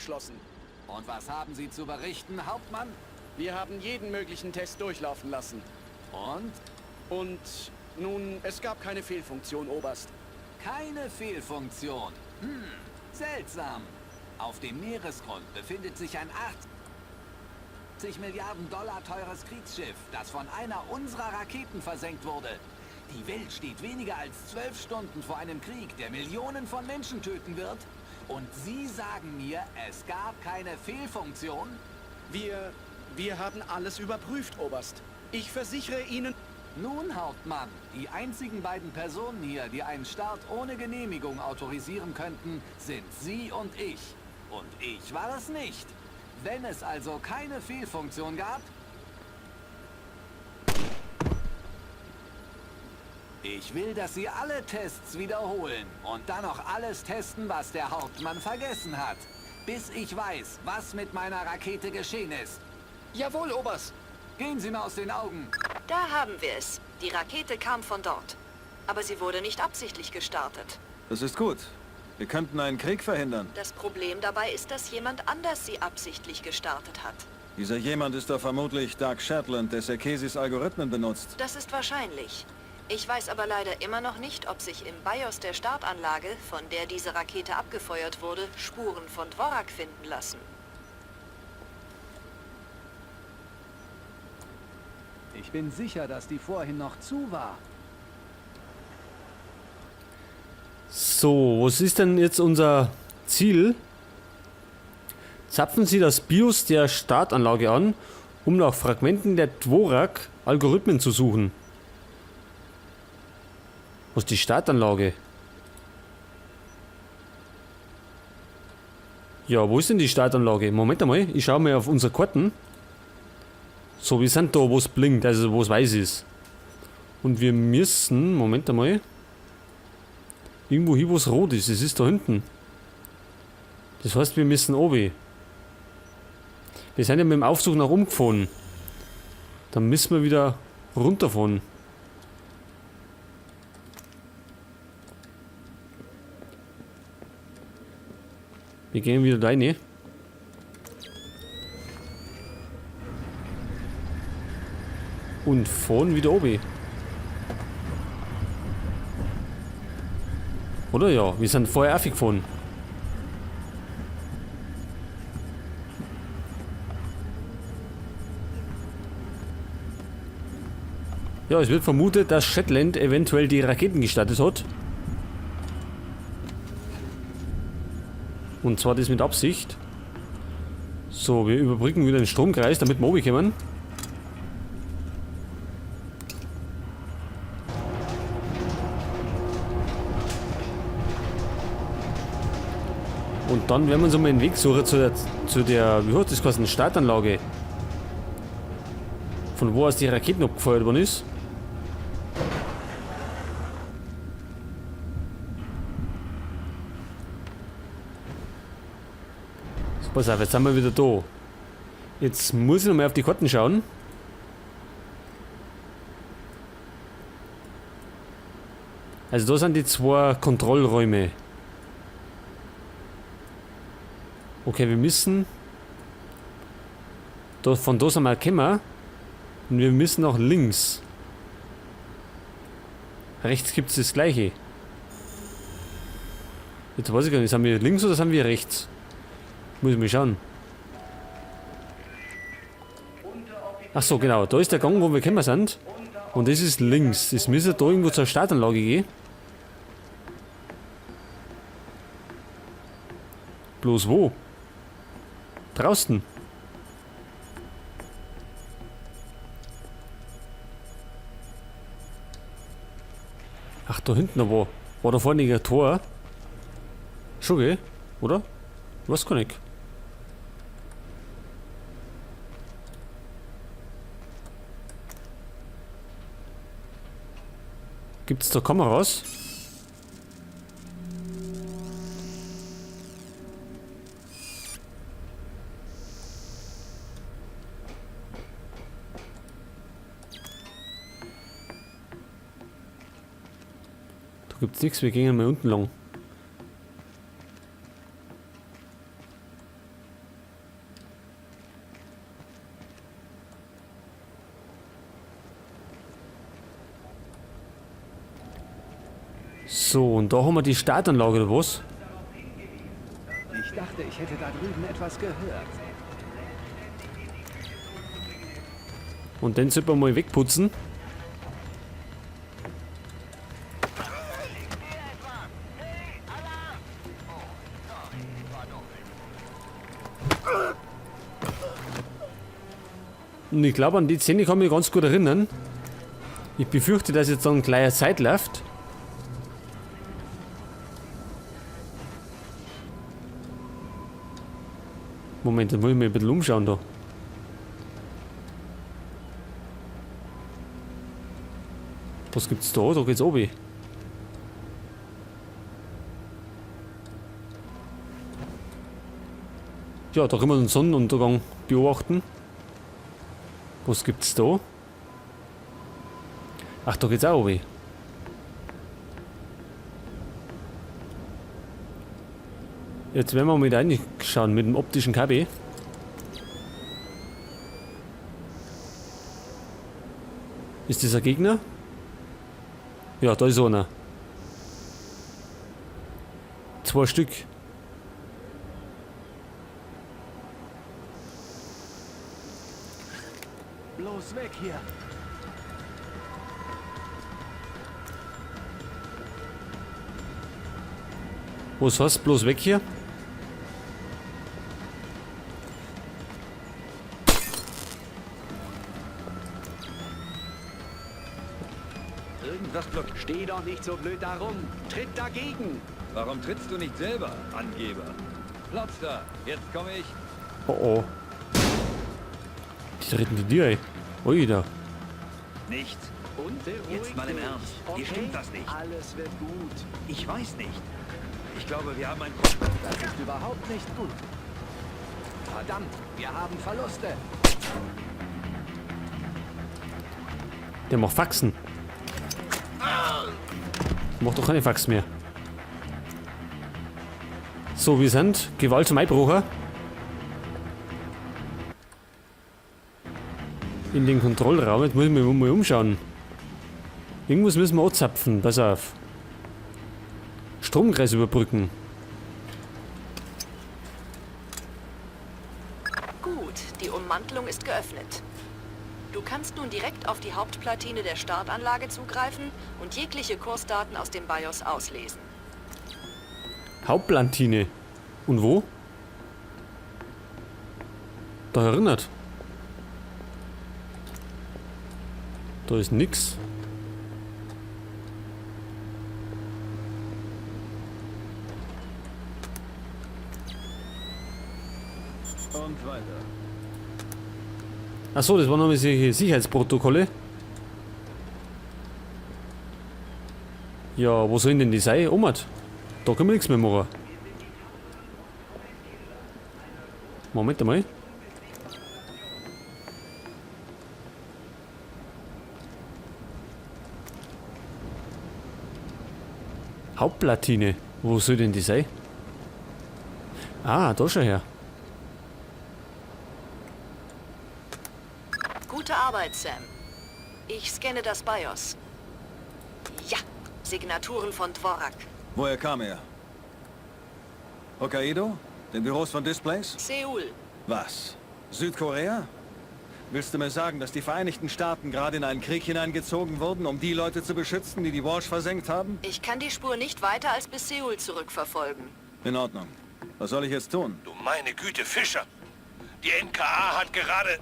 abgeschlossen. Und was haben Sie zu berichten, Hauptmann? Wir haben jeden möglichen Test durchlaufen lassen. Und? Und nun, es gab keine Fehlfunktion, Oberst. Keine Fehlfunktion. Seltsam. Auf dem Meeresgrund befindet sich ein 80 Milliarden Dollar teures Kriegsschiff, das von einer unserer Raketen versenkt wurde. Die Welt steht weniger als 12 Stunden vor einem Krieg, der Millionen von Menschen töten wird. Und Sie sagen mir, es gab keine Fehlfunktion? Wir haben alles überprüft, Oberst. Ich versichere Ihnen... Nun, Hauptmann, die einzigen beiden Personen hier, die einen Start ohne Genehmigung autorisieren könnten, sind Sie und ich. Und ich war das nicht. Wenn es also keine Fehlfunktion gab... Ich will, dass Sie alle Tests wiederholen und dann noch alles testen, was der Hauptmann vergessen hat. Bis ich weiß, was mit meiner Rakete geschehen ist. Jawohl, Oberst. Gehen Sie mir aus den Augen. Da haben wir es. Die Rakete kam von dort. Aber sie wurde nicht absichtlich gestartet. Das ist gut. Wir könnten einen Krieg verhindern. Das Problem dabei ist, dass jemand anders sie absichtlich gestartet hat. Dieser jemand ist doch vermutlich Doug Shetland, der Serkesis Algorithmen benutzt. Das ist wahrscheinlich. Ich weiß aber leider immer noch nicht, ob sich im BIOS der Startanlage, von der diese Rakete abgefeuert wurde, Spuren von Dvorak finden lassen. Ich bin sicher, dass die vorhin noch zu war. So, was ist denn jetzt unser Ziel? Zapfen Sie das BIOS der Startanlage an, um nach Fragmenten der Dvorak-Algorithmen zu suchen. Was ist die Startanlage? Ja, wo ist denn die Startanlage? Moment einmal, ich schaue mal auf unsere Karten. So, wir sind da, wo es blinkt, also wo es weiß ist. Und wir müssen, Moment einmal, irgendwo hier, wo es rot ist. Es ist da hinten. Das heißt, wir müssen oben. Wir sind ja mit dem Aufzug nach oben gefahren. Dann müssen wir wieder runterfahren. Wir gehen wieder rein. Und fahren wieder oben. Oder ja, wir sind vorher aufgefahren. Ja, es wird vermutet, dass Shetland eventuell die Raketen gestartet hat. Und zwar das mit Absicht. So, wir überbrücken wieder den Stromkreis, damit wir oben kommen. Und dann werden wir uns mal einen Weg suchen zu der wie heißt das geheißen, Startanlage. Von wo aus die Raketen abgefeuert worden ist. So, pass auf, jetzt sind wir wieder da. Jetzt muss ich noch mal auf die Karten schauen. Also da sind die zwei Kontrollräume. Okay, wir müssen... Von da sind wir gekommen. Und wir müssen nach links. Rechts gibt es das gleiche. Jetzt weiß ich gar nicht, sind wir links oder sind wir rechts? Muss ich mal schauen. Ach so, genau. Da ist der Gang, wo wir gekommen sind. Und das ist links. Das müsste da irgendwo zur Startanlage gehen. Bloß wo? Draußen. Ach, da hinten war da vorne ein Tor. Schon, gell? Oder? Was kann ich? Gibt's da Kameras? Da gibt's nichts, wir gehen mal unten lang. So, und da haben wir die Startanlage oder was? Ich dachte, ich hätte da drüben etwas gehört. Und den sollten wir mal wegputzen. Und ich glaube, an die Szene kann ich mich ganz gut erinnern. Ich befürchte, dass jetzt dann gleich eine Zeit läuft. Moment, dann muss ich mich ein bisschen umschauen da. Was gibt's da? Da geht's oben. Ja, da können wir den Sonnenuntergang beobachten. Was gibt's da? Ach, da geht's auch oben. Jetzt werden wir mal reinschauen mit dem optischen KB. Ist das ein Gegner? Ja, da ist einer. 2 Stück. Bloß weg hier. Was heißt bloß weg hier? Irgendwas blockiert. Steh doch nicht so blöd da rum. Tritt dagegen. Warum trittst du nicht selber, Angeber? Platz da, jetzt komme ich. Oh oh. Die treten die dir, ey. Ui, da. Nicht. Und Jetzt mal im dich. Ernst. Hier stimmt das nicht. Alles wird gut. Ich weiß nicht. Ich glaube, wir haben ein... Das ist überhaupt nicht gut. Verdammt, wir haben Verluste. Der macht Faxen. Macht doch keine Faxen mehr. So, wir sind Gewalt zum Einbrucher. In den Kontrollraum. Jetzt muss ich mich mal umschauen. Irgendwas müssen wir anzapfen. Pass auf. Stromkreis überbrücken. Gut, die Ummantelung ist geöffnet. Du kannst nun direkt auf die Hauptplatine der Startanlage zugreifen und jegliche Kursdaten aus dem BIOS auslesen. Hauptplantine. Und wo? Da erinnert. Da ist nix. Und weiter. Achso, das waren noch solche Sicherheitsprotokolle. Ja, wo sollen denn die sein? Omat. Da können wir nichts mehr machen. Moment einmal. Hauptplatine. Wo soll denn die sein? Ah, da schon her. Gute Arbeit, Sam. Ich scanne das BIOS. Ja, Signaturen von Dvorak. Woher kam er? Hokkaido? Den Büros von Displays? Seoul. Was? Südkorea? Willst du mir sagen, dass die Vereinigten Staaten gerade in einen Krieg hineingezogen wurden, um die Leute zu beschützen, die die Walsh versenkt haben? Ich kann die Spur nicht weiter als bis Seoul zurückverfolgen. In Ordnung. Was soll ich jetzt tun? Du meine Güte, Fischer. Die NKA hat gerade...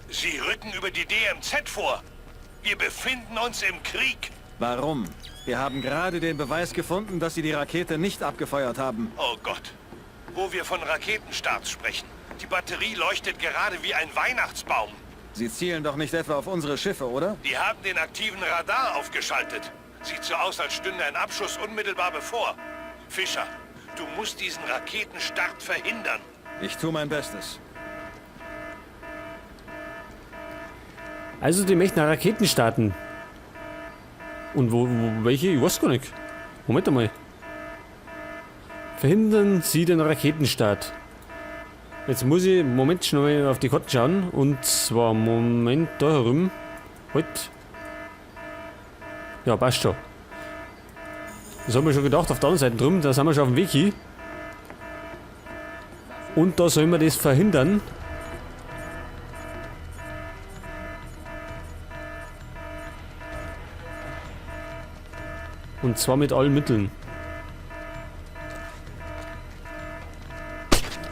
Sie rücken über die DMZ vor. Wir befinden uns im Krieg. Warum? Wir haben gerade den Beweis gefunden, dass sie die Rakete nicht abgefeuert haben. Oh Gott. Wo wir von Raketenstarts sprechen. Die Batterie leuchtet gerade wie ein Weihnachtsbaum. Sie zielen doch nicht etwa auf unsere Schiffe, oder? Die haben den aktiven Radar aufgeschaltet. Sieht so aus, als stünde ein Abschuss unmittelbar bevor. Fischer, du musst diesen Raketenstart verhindern. Ich tue mein Bestes. Also die möchten Raketen starten. Und wo welche? Ich weiß gar nicht. Moment einmal. Verhindern Sie den Raketenstart. Jetzt muss ich Moment schnell auf die Karten schauen. Und zwar Moment da herum. Halt. Ja, passt schon. Das haben wir schon gedacht, auf der anderen Seite drüben, da sind wir schon auf dem Weg hin. Und da sollen wir das verhindern. Und zwar mit allen Mitteln.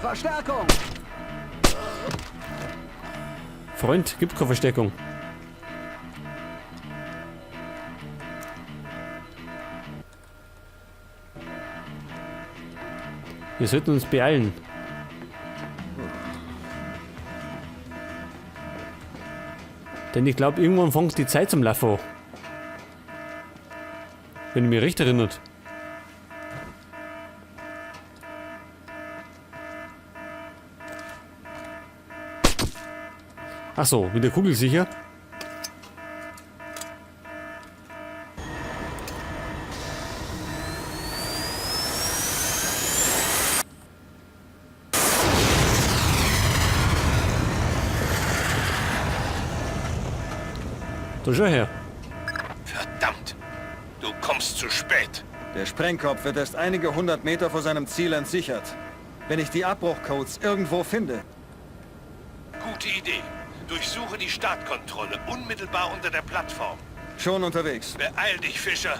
Verstärkung! Freund, gibt keine Verstärkung. Wir sollten uns beeilen. Denn ich glaube, irgendwann fängt die Zeit zum Laufen an. Wenn ich mich recht erinnert. Ach so, wieder kugelsicher. Da schau her. Verdammt! Du kommst zu spät. Der Sprengkopf wird erst einige 100 Meter vor seinem Ziel entsichert. Wenn ich die Abbruchcodes irgendwo finde. Gute Idee. Durchsuche die Startkontrolle unmittelbar unter der Plattform. Schon unterwegs. Beeil dich, Fischer.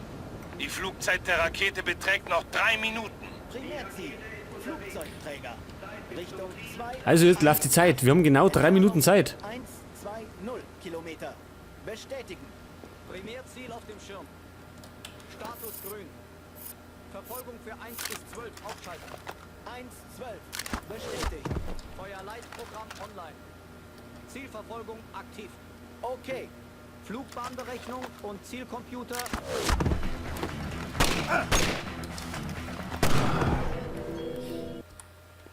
Die Flugzeit der Rakete beträgt noch 3 Minuten. Primärziel. Flugzeugträger. Richtung 2, Also jetzt läuft die Zeit. Wir haben genau 3 Minuten Zeit. 1, 2, 0 Kilometer. Bestätigen. Primärziel auf dem Schirm. Status grün. Verfolgung für 1 bis 12 aufschalten. 1, 12. Bestätigt. Feuerleitprogramm online. Zielverfolgung aktiv. Okay. Flugbahnberechnung und Zielcomputer.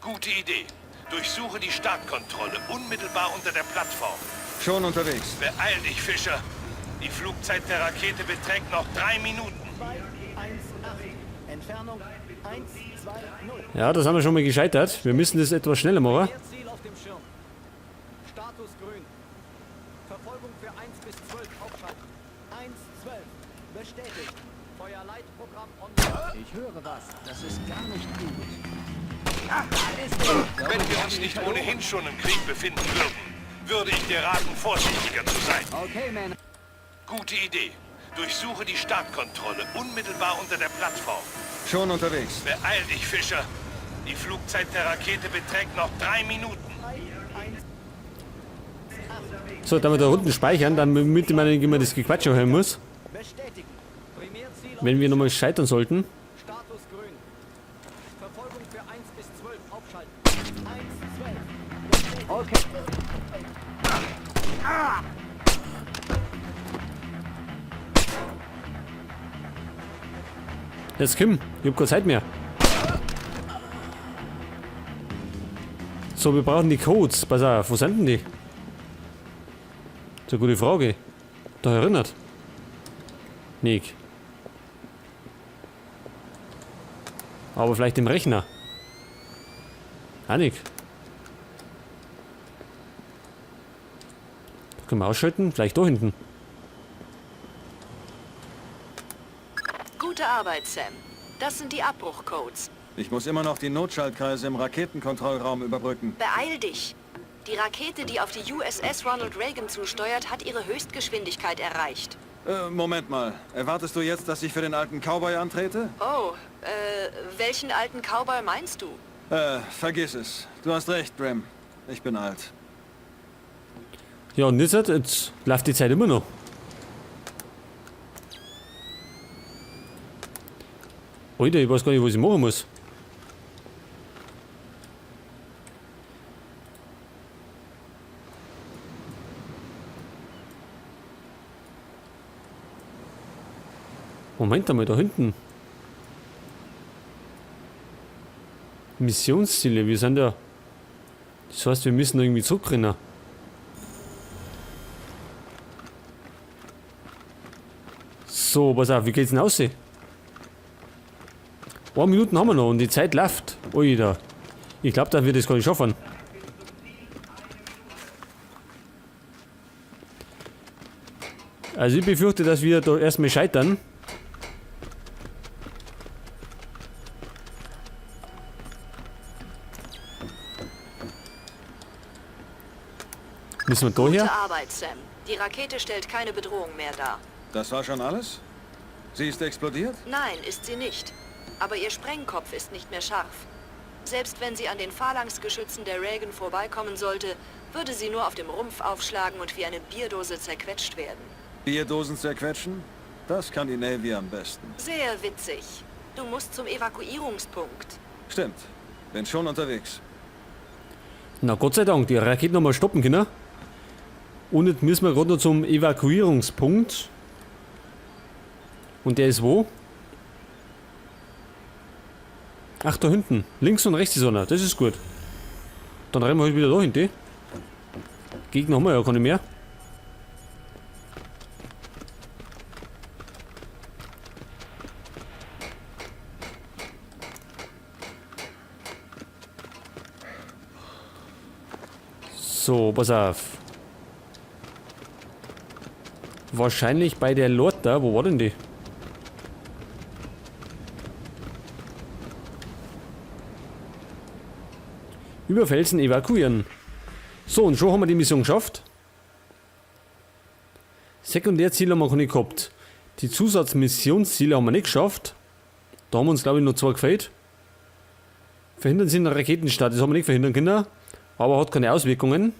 Gute Idee. Durchsuche die Startkontrolle unmittelbar unter der Plattform. Schon unterwegs. Beeil dich, Fischer. Die Flugzeit der Rakete beträgt noch 3 Minuten. 2, 1, 8. Entfernung 1, 2, 0. Ja, da sind wir schon mal gescheitert. Wir müssen das etwas schneller machen. Ziel auf dem Schirm. Status grün. Verfolgung für 1 bis 12 aufschalten. 1, 12. Bestätigt. Feuerleitprogramm online. Ich höre was. Das ist gar nicht gut. Wenn wir uns nicht ohnehin schon im Krieg befinden würden, würde ich dir raten, vorsichtiger zu sein. Okay, Männer. Gute Idee. Durchsuche die Startkontrolle unmittelbar unter der Plattform. Schon unterwegs. Beeil dich, Fischer. Die Flugzeit der Rakete beträgt noch 3 Minuten. So, damit da unten speichern, damit man nicht immer das Gequatsche hören muss. Bestätigen. Primärziel auf Wenn wir nochmal scheitern sollten. Status grün. Verfolgung für 1 bis 12 aufschalten. 1, 12. Okay. Jetzt Kim, ich hab keine Zeit mehr. So, wir brauchen die Codes. Pass auf, wo sind denn die? Das ist eine gute Frage. Da erinnert. Nick. Aber vielleicht im Rechner. Ah, Nick. Können wir ausschalten? Vielleicht da hinten. Gute Arbeit, Sam. Das sind die Abbruchcodes. Ich muss immer noch die Notschaltkreise im Raketenkontrollraum überbrücken. Beeil dich. Die Rakete, die auf die USS Ronald Reagan zusteuert, hat ihre Höchstgeschwindigkeit erreicht. Moment mal. Erwartest du jetzt, dass ich für den alten Cowboy antrete? Oh, welchen alten Cowboy meinst du? Vergiss es. Du hast recht, Graham. Ich bin alt. Ja, und jetzt läuft die Zeit immer noch. Alter, ich weiß gar nicht, was ich machen muss. Moment einmal, da hinten. Missionsziele, wir sind ja... Das heißt, wir müssen irgendwie zurückrennen. So, pass auf, wie geht's denn aus? 1 Minuten haben wir noch und die Zeit läuft. Ui, da. Ich glaube, dass wir das gar nicht schaffen. Also ich befürchte, dass wir da erstmal scheitern. Müssen wir da Gute her? Arbeit, Sam. Die Rakete stellt keine Bedrohung mehr dar. Das war schon alles? Sie ist explodiert? Nein, ist sie nicht. Aber ihr Sprengkopf ist nicht mehr scharf. Selbst wenn sie an den Phalanx-Geschützen der Reagan vorbeikommen sollte, würde sie nur auf dem Rumpf aufschlagen und wie eine Bierdose zerquetscht werden. Bierdosen zerquetschen? Das kann die Navy am besten. Sehr witzig. Du musst zum Evakuierungspunkt. Stimmt. Bin schon unterwegs. Na Gott sei Dank, die Rakete nochmal stoppen können. Und jetzt müssen wir gerade noch zum Evakuierungspunkt. Und der ist wo? Ach, da hinten. Links und rechts ist einer. Das ist gut. Dann rennen wir halt wieder da hinten. Gegner haben wir ja keine mehr. So, pass auf. Wahrscheinlich bei der Lord da. Wo war denn die? Über Felsen evakuieren. So, und schon haben wir die Mission geschafft. Sekundärziele haben wir noch nicht gehabt. Die Zusatzmissionsziele haben wir nicht geschafft. Da haben wir uns, glaube ich, noch 2 gefehlt. Verhindern Sie einen Raketenstart. Das haben wir nicht verhindern können. Aber hat keine Auswirkungen.